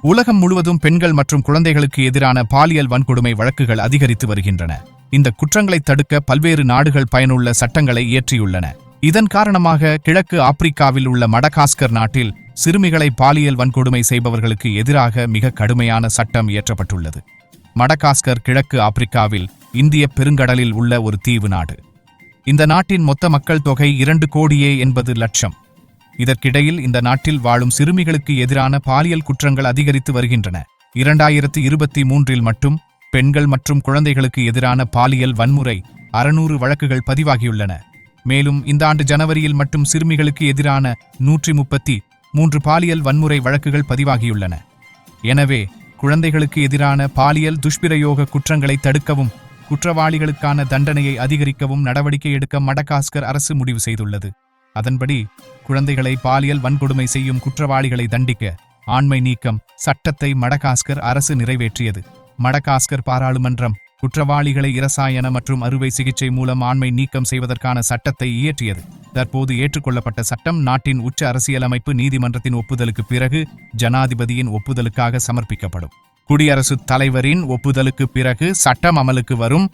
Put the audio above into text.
உலகம் முழுவதும் பெண்கள் மற்றும் குழந்தைகளுக்கு எதிரான பாலியல் வன்கொடுமை வழக்குகள் அதிகரித்து வருகின்றன. இந்த குற்றங்களை தடுக்க பல்வேறு நாடுகள் பயனுள்ள சட்டங்களை இயற்றியுள்ளன. இதன் காரணமாக கிழக்கு ஆப்பிரிக்காவில் உள்ள மடகாஸ்கர் நாட்டில் சிறுமிகளை பாலியல் வன்கொடுமை செய்பவர்களுக்கு எதிராக மிக கடுமையான சட்டம் இயற்றப்பட்டுள்ளது. மடகாஸ்கர் கிழக்கு ஆப்பிரிக்காவில் இந்திய பெருங்கடலில் உள்ள ஒரு தீவு நாடு. இந்த நாட்டின் மொத்த மக்கள் தொகை 2,80,00,000. இதற்கிடையில் இந்த நாட்டில் வாழும் சிறுமிகளுக்கு எதிரான பாலியல் குற்றங்கள் அதிகரித்து வருகின்றன. 2023 மட்டும் பெண்கள் மற்றும் குழந்தைகளுக்கு எதிரான பாலியல் வன்முறை 600 வழக்குகள் பதிவாகியுள்ளன. மேலும் இந்த ஆண்டு ஜனவரியில் மட்டும் சிறுமிகளுக்கு எதிரான 133 பாலியல் வன்முறை வழக்குகள் பதிவாகியுள்ளன. எனவே குழந்தைகளுக்கு எதிரான பாலியல் துஷ்பிரயோக குற்றங்களை தடுக்கவும் குற்றவாளிகளுக்கான தண்டனையை அதிகரிக்கவும் நடவடிக்கை எடுக்க மடகாஸ்கர் அரசு முடிவு செய்துள்ளது. அதன்படி குழந்தைகளை பாலியல் வன்கொடுமை செய்யும் குற்றவாளிகளை தண்டிக்க ஆண்மை நீக்கம் சட்டத்தை மடகாஸ்கர் அரசு நிறைவேற்றியது. மடகாஸ்கர் பாராளுமன்றம் குற்றவாளிகளை இரசாயன மற்றும் அறுவை சிகிச்சை மூலம் ஆண்மை நீக்கம் செய்வதற்கான சட்டத்தை இயற்றியது. தற்போது ஏற்றுக்கொள்ளப்பட்ட சட்டம் நாட்டின் உச்ச அரசியலமைப்பு நீதிமன்றத்தின் ஒப்புதலுக்கு பிறகு ஜனாதிபதியின் ஒப்புதலுக்காக சமர்ப்பிக்கப்படும். குடியரசுத் தலைவரின் ஒப்புதலுக்கு பிறகு சட்டம் அமலுக்கு வரும்.